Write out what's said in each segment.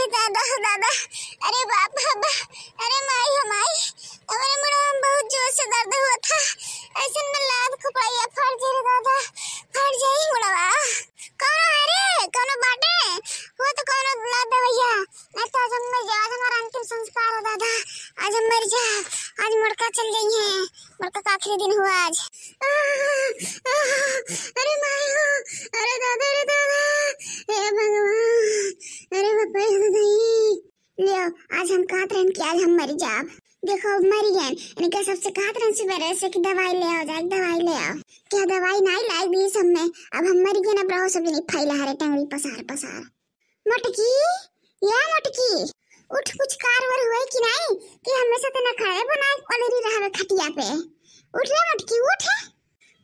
अरे दादा दादा, अरे बाप बाबा, अरे माई हो माई, हमारे मुंह में बहुत जोर से दर्द हुआ था। ऐसे में लाद खुपाइया फट जाए दादा, फट जाए मुड़वा। कौन है रे, कौन बाटे वो तो कौन लाद दवैया। मैं तो आज हम मर जा, आज हमारा अंतिम संस्कार हो दादा, आज हम मर जा, आज मुड़का चल गई है, मुड़का का आखिरी दिन हुआ आज। अरे माई हो, अरे दादा, अरे दादा, हे भगवान, अरे बापा नहीं लियो, आज हम कहत रहन कि आज हम मर जाब। देखो मरी गए, इनका सबसे कहत रहन सुबह से कि दवाई ले आओ, जाके दवाई ले आओ। क्या दवाई नहीं लाई दी सब में, अब हम मर गए ना, ब्रहो सब नहीं फैला हरे टंगड़ी पसार पसार। मोटकी, या मोटकी, उठ, कुछ कारवर हुए कि नहीं कि हमेशा तो न खड़े बनाए पलरी रहा खटिया पे। उठ रे मोटकी, उठ,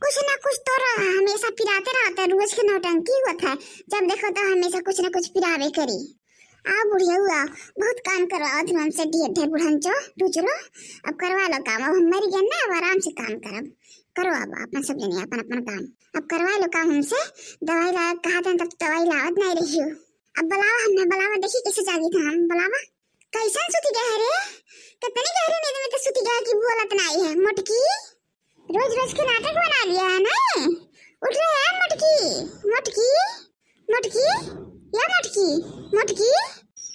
कुछ ना कुछ तो हमेशा पिराते रहता है, रोज के नौटंकी होता है, जब देखो तो हमेशा कुछ ना कुछ पिरावे करी। आओ बुढ़िया हुआ, बहुत काम करवाओ तुम हमसे, ढेर ढेर बुढ़ंचो टूचलो, अब करवा लो काम, अब हम मर गए ना, अब आराम से काम करब, करो अब अपन सब जने अपन अपन काम, अब करवा लो काम हमसे। दवाई ला कहा था तब दवाई लावत नहीं रही हो, अब बुलावा, हमने बुलावा, देखी कैसे जागी था हम, बुलावा। कैसन सुती गए रे, कितनी गहरी नींद में तो सुती गए कि बोलत नहीं है। मोटकी, रोज रोज के नाटक बना लिया है ना, उठ रहे हैं मोटकी, मोटकी, मोटकी, या मोटकी, मोटकी,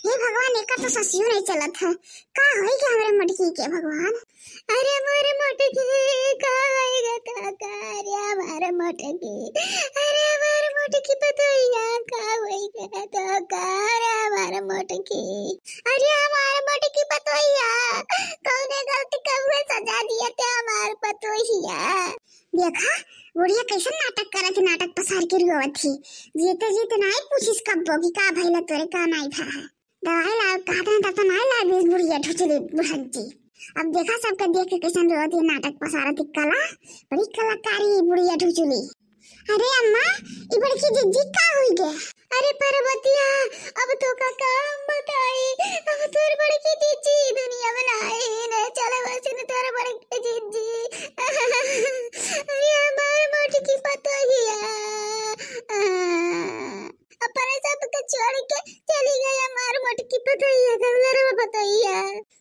हे भगवान, एक तो ससियो नहीं चलत है, का होई के हमरे मोटकी के भगवान। अरे मोरे मोटकी का होएगा काका, अरे हमारे मोटकी, अरे हमारे मोटकी पतोइया का होएगा काका, अरे हमारे मोटकी, अरे हमारे मोटकी पतोइया, कौने गलती कब सजा दिया ते हमारे पतोइया। देखा बुढ़िया कैसे नाटक करे थे, नाटक पसार के रुआवत थी, जीते जीते नहीं पूछिस कब बोगी का भइला तोरे का नहीं भा है। दवाई ला कहते हैं तब तो नहीं ला दी बुढ़िया ठुचली बुढ़ंती। अब देखा सबका देख के कैसे रोत है, नाटक पसारा थी, कला बड़ी कलाकारी बुढ़िया ठुचली। अरे अम्मा, ये बड़की जिज्जी का हुई गया। अरे पार्वतिया, अब तो का काम बताई, अब तोर बड़की जिज्जी दुनिया बनाई ने, चले बस ने तोर बड़की जिज्जी। अरे हमारे मोटकी पतोहिया अपने सब के छोड़ के चली गई, हमारे मोटकी पतोहिया, घर में पतोहिया।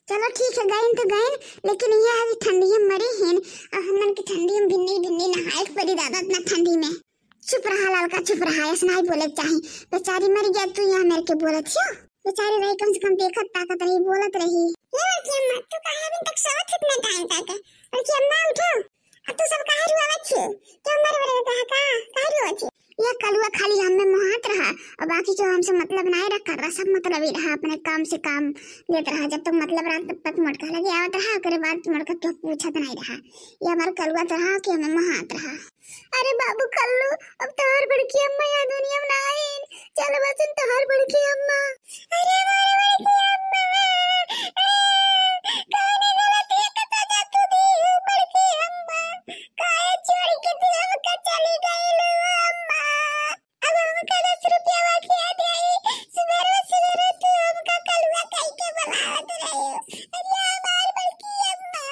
चलो ठीक है, गए तो गए, लेकिन ये अभी ठंडी में मरी हैं, अब हमन की ठंडी में भिन्नी भिन्नी नहाए पड़ी दादा, इतना ठंडी में। चुप रहा लड़का, चुप रहा, ऐसा नहीं बोले चाहिए, बेचारी मर गया तू यहाँ मेरे के बोलत हो, बेचारी रही कम से कम देखत ताकत रही, बोलत रही। ये लड़की अम्मा, तू कहाँ अभी तक सोत इतना टाइम तक? लड़की अम्मा उठो, अब तू सब कहाँ रुआवत छे, क्यों मर बड़े कहाँ रुआवत छे? यह कलुआ खाली हमें मोहात रहा, और बाकी जो हमसे मतलब नहीं रखा रहा, सब मतलब ही रहा, अपने काम से काम लेते रहा, जब तक मतलब रहा तब तक मटका लगे आवत रहा, उसके बाद मटका क्यों पूछत नहीं रहा। ये हमारा कलुआ तो रहा कि हमें मोहात रहा। अरे बाबू कल्लू, अब तोहर बड़की अम्मा यहाँ दुनिया में आइन, चल बस तोहर बड़की अम्मा। अरे हमारी बड़की अम्मा, कौन गलती का सजा तू दी बड़की अम्मा, काहे चोरी के दिल हमका चली गई लो अम्मा, अब हमका 10 रुपया वाकिया दे, सवेरे सवेरे तू हमका कलुआ कह के बुलावत रही। अरे हमारी बड़की अम्मा,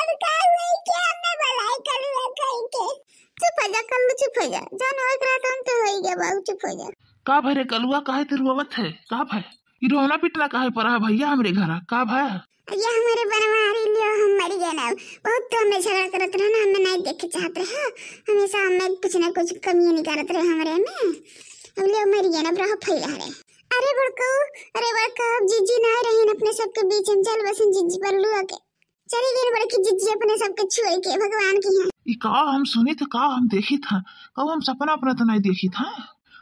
अब का हुई क्या हमें बुलाई कलुआ कह के। चुप हो जा कल्लू, चुप हो जा, जान हो रहा तुम तो हो गया बाबू, चुप हो जा। का भरे कलुआ काहे ते रुआवत है, का भाई ई रोना पिटना काहे पड़ा भैया हमरे घर, का भाई? ये हमारे बनवारी लियो, हम मर गए ना, बहुत तो हमें झगड़ा करत रहे ना, हमें नहीं देखे चाहते रहे, हमेशा हमें कुछ ना कुछ कमी निकालत रहे हमरे में, अब लियो मर गए ना, ब्रह फैला रहे। अरे बड़को, अरे बड़का, अब जीजी नहीं रहे अपने सबके बीच, हम चल बस जीजी पर लुआ के चली गई बड़की जिज्जी अपने सबके छोड़ के, भगवान की है। ई का हम सुने थे, का हम देखी था, का हम सपना अपना तो नहीं देखी था।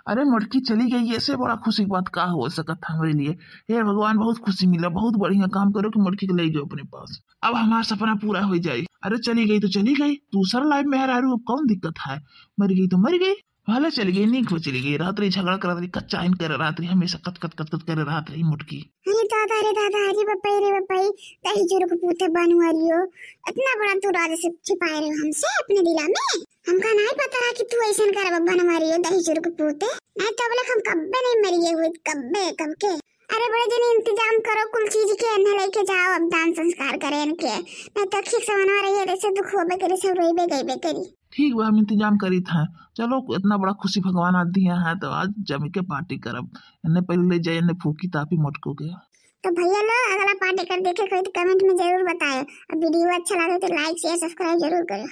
अरे मुड़की चली गई, ऐसे बड़ा खुशी की बात का हो सकता था हमारे लिए। हे भगवान, बहुत खुशी मिला, बहुत बढ़िया काम करो कि मुड़की को ले गए अपने पास, अब हमारा सपना पूरा हो जाए। अरे चली गई तो चली गई, दूसरा लाइफ में हरारू, अब कौन दिक्कत है, मर गई तो मर गई, भले चली गई, नीक हो चली गई, रात्रि झगड़ा कर रही, कच्चा इन कर रात्रि हमेशा कत कत कत कत कर रात रही मुड़की। अरे दादा, अरे दादा, अरे बपाई, रे बपाई, दही जोर को पूते बनवा रही हो, इतना बड़ा तू राज से छिपाए रहे हो हमसे अपने दिला में, हमका नहीं पता रहा कि तू ऐसा कर बनवा रही हो दही जोर को पूते, नहीं तो बोले हम कब्बे नहीं मरिए हुए, कब्बे कब के। अरे बड़े जन इंतजाम करो, कुल चीज के न लेके जाओ, अब दान संस्कार करे इनके, नहीं तो ठीक से बनवा रही है, ऐसे दुख होबे करे, सब रोइबे गईबे करी। ठीक बा, हम इंतजाम करी था। चलो इतना बड़ा खुशी भगवान आज दिया है तो आज जमी के पार्टी करब। इन्हें पहले ले जाए, इन्हें फूकी तापी मोटको के। तो भैया लोग अगला पार्टी कर देखे कोई तो कमेंट में जरूर बताए। अब वीडियो अच्छा लगे तो लाइक शेयर सब्सक्राइब जरूर करें।